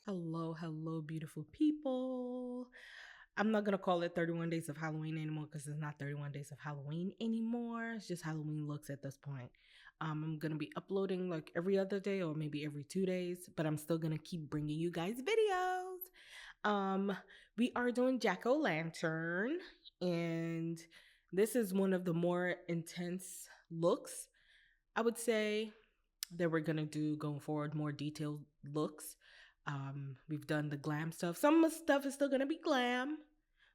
Hello, beautiful people. I'm not gonna call it 31 Days of Halloween anymore because it's not 31 Days of Halloween anymore. It's just Halloween looks at this point. I'm gonna be uploading like every other day or maybe every 2 days, but I'm still gonna keep bringing you guys videos. We are doing Jack O' Lantern, and this is one of the more intense looks, I would say, that we're gonna do going forward, more detailed looks. We've done the glam stuff. Some of the stuff is still gonna be glam,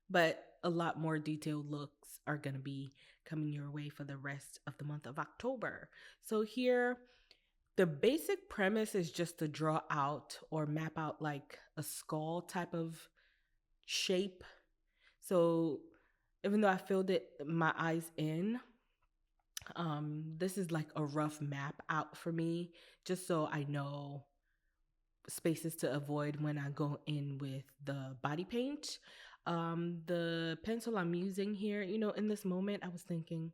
but a lot more detailed looks are gonna be coming your way for the rest of the month of October. So here, the basic premise is just to draw out or map out like a skull type of shape. So even though I filled it my eyes in, this is like a rough map out for me, just so I know spaces to avoid when I go in with the body paint. The pencil I'm using here, in this moment, I was thinking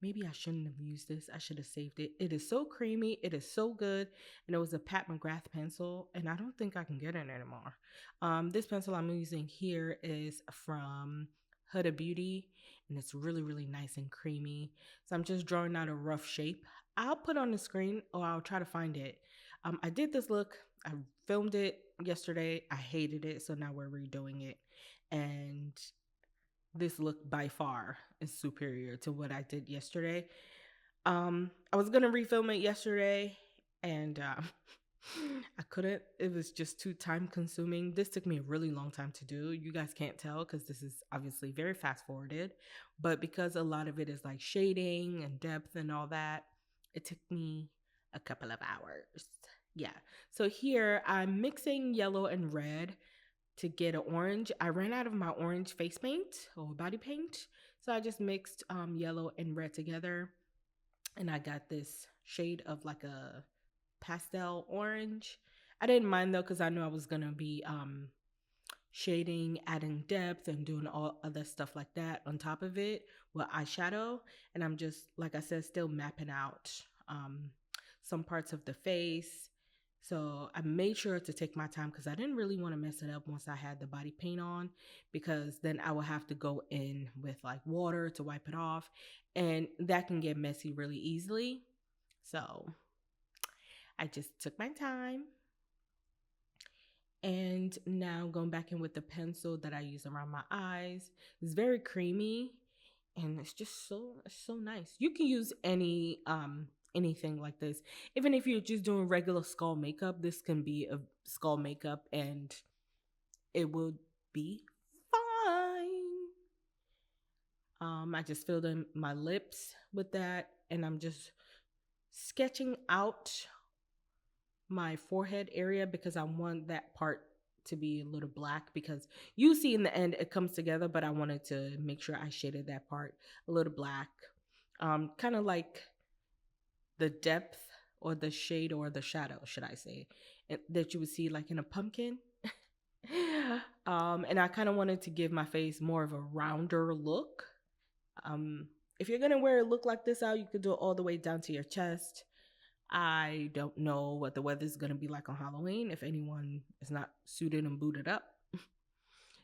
maybe I shouldn't have used this. I should have saved it. It is so creamy. It is so good. And it was a Pat McGrath pencil, and I don't think I can get it anymore. This pencil I'm using here is from Huda Beauty, and it's really, really nice and creamy. So I'm just drawing out a rough shape. I'll put on the screen or I'll try to find it. I did this look. I filmed it yesterday. I hated it, so now we're redoing it. And this look by far is superior to what I did yesterday. I was gonna refilm it yesterday, and I couldn't. It was just too time consuming. This took me a really long time to do. You guys can't tell because this is obviously very fast forwarded, but because a lot of it is like shading and depth and all that, it took me a couple of hours. Yeah. So here I'm mixing yellow and red to get an orange. I ran out of my orange face paint or body paint. So I just mixed yellow and red together. And I got this shade of like a pastel orange. I didn't mind though because I knew I was going to be shading, adding depth, and doing all other stuff like that on top of it with eyeshadow. And I'm just, like I said, still mapping out some parts of the face. So I made sure to take my time because I didn't really want to mess it up once I had the body paint on, because then I would have to go in with like water to wipe it off, and that can get messy really easily. So I just took my time, and now going back in with the pencil that I use around my eyes. It's very creamy, and it's so nice. You can use anything like this. Even if you're just doing regular skull makeup, this can be a skull makeup and it will be fine. I just filled in my lips with that, and I'm just sketching out my forehead area because I want that part to be a little black, because you see in the end it comes together, but I wanted to make sure I shaded that part a little black. Kind of like the depth or the shade or the shadow, should I say, that you would see like in a pumpkin. And I kind of wanted to give my face more of a rounder look. Um, if you're gonna wear a look like this out, you could do it all the way down to your chest. I don't know what the weather's gonna be like on Halloween if anyone is not suited and booted up.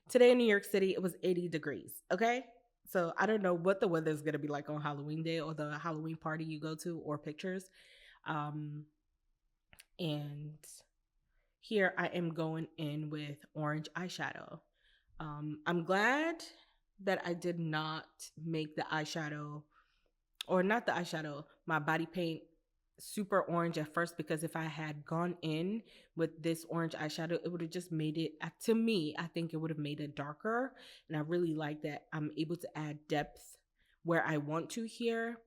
Today in New York City, it was 80 degrees. Okay. So I don't know what the weather is gonna be like on Halloween day or the Halloween party you go to or pictures. Um, and here I am going in with orange eyeshadow. I'm glad that I did not make the eyeshadow, or not the eyeshadow, my body paint super orange at first, because if I had gone in with this orange eyeshadow, it would have just made it, to me, I think it would have made it darker. And I really like that I'm able to add depth where I want to here.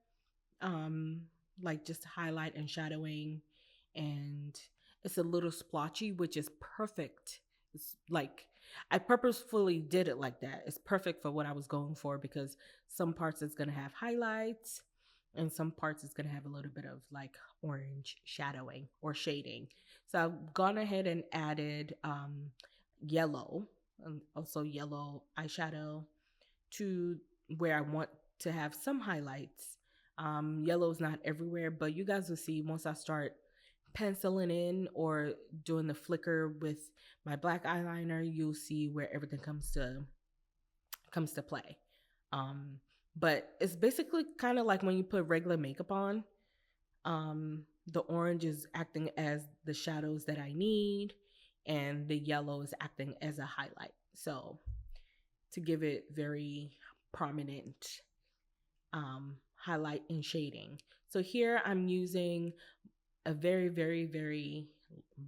Um, like just highlight and shadowing, and it's a little splotchy, which is perfect. It's like I purposefully did it like that. It's perfect for what I was going for, because some parts it's gonna have highlights and some parts it's gonna have a little bit of like orange shadowing or shading. So I've gone ahead and added yellow, also yellow eyeshadow to where I want to have some highlights. Yellow is not everywhere, but you guys will see once I start penciling in or doing the flicker with my black eyeliner, you'll see where everything comes to play. Um, but it's basically kind of like when you put regular makeup on. The orange is acting as the shadows that I need, and the yellow is acting as a highlight. So to give it very prominent highlight and shading. So here I'm using a very, very, very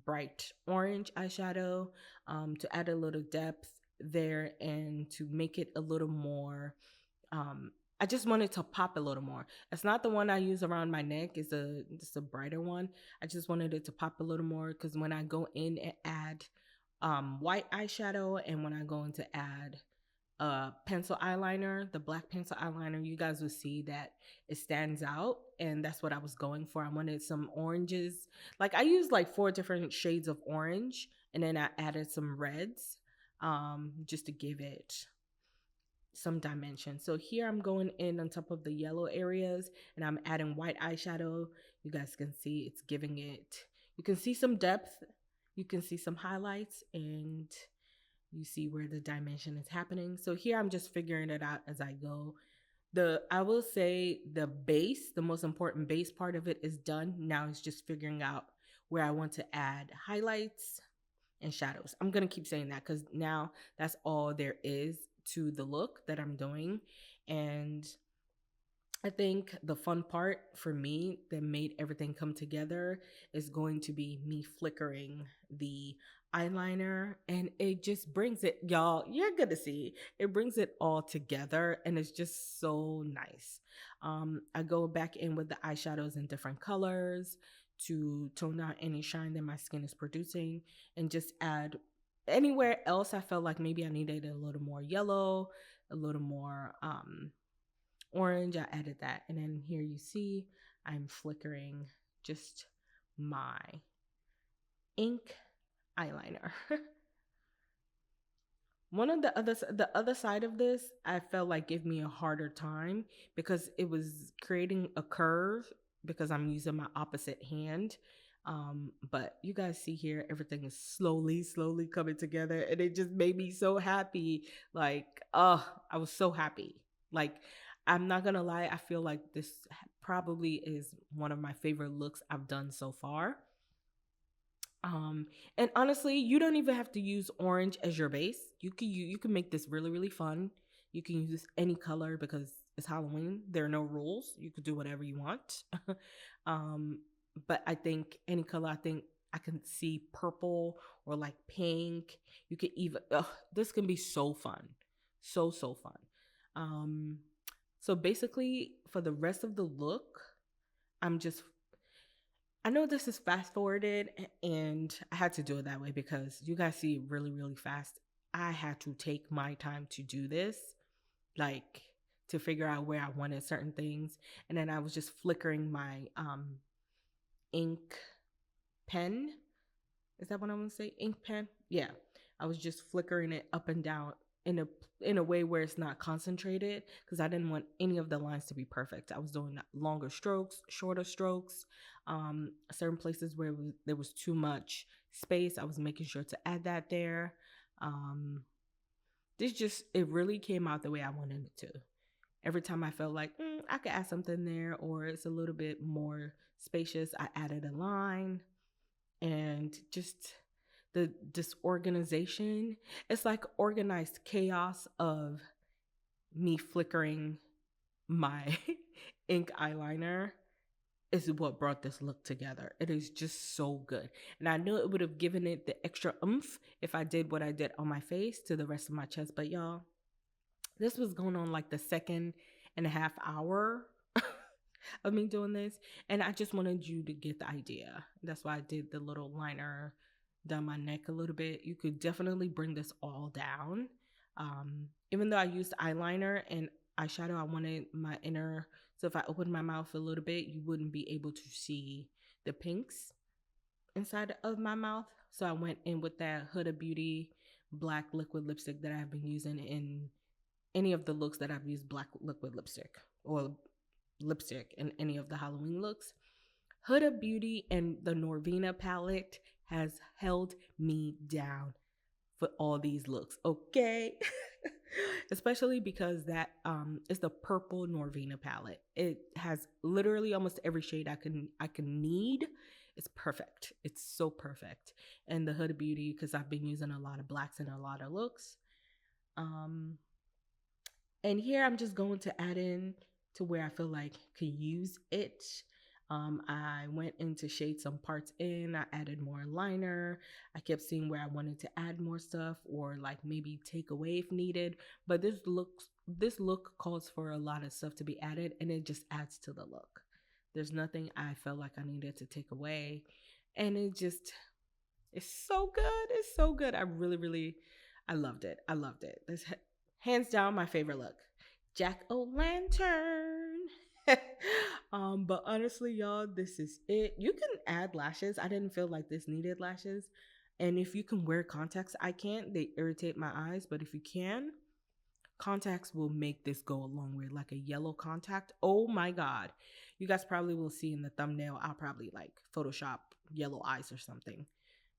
bright orange eyeshadow to add a little depth there and to make it a little more. Um, I just wanted to pop a little more. It's not the one I use around my neck. It's a brighter one. I just wanted it to pop a little more because when I go in and add white eyeshadow and when I go in to add pencil eyeliner, the black pencil eyeliner, you guys will see that it stands out, and that's what I was going for. I wanted some oranges. Like I used like 4 different shades of orange, and then I added some reds just to give it some dimension. So here I'm going in on top of the yellow areas and I'm adding white eyeshadow. You guys can see it's giving it, you can see some depth, you can see some highlights, and you see where the dimension is happening. So here I'm just figuring it out as I go. I will say the base, the most important base part of it is done. Now it's just figuring out where I want to add highlights and shadows. I'm going to keep saying that because now that's all there is to the look that I'm doing. And I think the fun part for me that made everything come together is going to be me flickering the eyeliner, and it just brings it, y'all, you're gonna see it brings it all together and it's just so nice. I go back in with the eyeshadows in different colors to tone down any shine that my skin is producing and just add anywhere else I felt like maybe I needed a little more yellow, a little more orange, I added that. And then here you see I'm flickering just my ink eyeliner. One of the other side of this, I felt like gave me a harder time because it was creating a curve because I'm using my opposite hand. But you guys see here, everything is slowly coming together, and it just made me so happy. Like, I was so happy. Like, I'm not gonna lie, I feel like this probably is one of my favorite looks I've done so far. And honestly, you don't even have to use orange as your base. You can make this really fun. You can use any color because it's Halloween. There are no rules. You could do whatever you want. um, but I think any color. I think I can see purple or like pink. You could even. This can be so fun, so fun. Um, so basically, for the rest of the look, I'm just I know this is fast forwarded and I had to do it that way because you guys see it really fast. I had to take my time to do this, like to figure out where I wanted certain things. And then I was just flickering my ink pen. Is that what I want to say? Ink pen? Yeah. I was just flickering it up and down in a way where it's not concentrated because I didn't want any of the lines to be perfect. I was doing longer strokes, shorter strokes, certain places where there was too much space. I was making sure to add that there. It really came out the way I wanted it to. Every time I felt like I could add something there or it's a little bit more spacious, I added a line. And just the disorganization, it's like organized chaos of me flickering my ink eyeliner is what brought this look together. It is just so good. And I knew it would have given it the extra oomph if I did what I did on my face to the rest of my chest. But y'all, this was going on like the 2.5 hour of me doing this. And I just wanted you to get the idea. That's why I did the little liner down my neck a little bit. You could definitely bring this all down. Even though I used eyeliner and eyeshadow, I wanted my inner, so if I opened my mouth a little bit, you wouldn't be able to see the pinks inside of my mouth. So I went in with that Huda Beauty black liquid lipstick that I've been using in any of the looks that I've used black liquid lipstick or lipstick in any of the Halloween looks. Huda Beauty and the Norvina palette has held me down for all these looks, okay? Especially because that is the purple Norvina palette. It has literally almost every shade I can need. It's perfect. It's so perfect. And the Huda Beauty, because I've been using a lot of blacks and a lot of looks. Um and here I'm just going to add in to where I feel like could use it. I went in to shade some parts in. I added more liner. I kept seeing where I wanted to add more stuff or like maybe take away if needed. But this look calls for a lot of stuff to be added, and it just adds to the look. There's nothing I felt like I needed to take away, and it's so good. It's so good. I really, really, I loved it. I loved it. This hands down my favorite look. Jack O' Lantern. But honestly, y'all, this is it. You can add lashes. I didn't feel like this needed lashes. And if you can wear contacts, I can't. They irritate my eyes. But if you can, contacts will make this go a long way. Like a yellow contact. Oh my God. You guys probably will see in the thumbnail. I'll probably like Photoshop yellow eyes or something.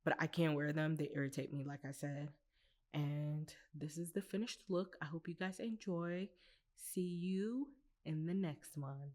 But I can't wear them. They irritate me, like I said. And this is the finished look. I hope you guys enjoy. See you in the next one.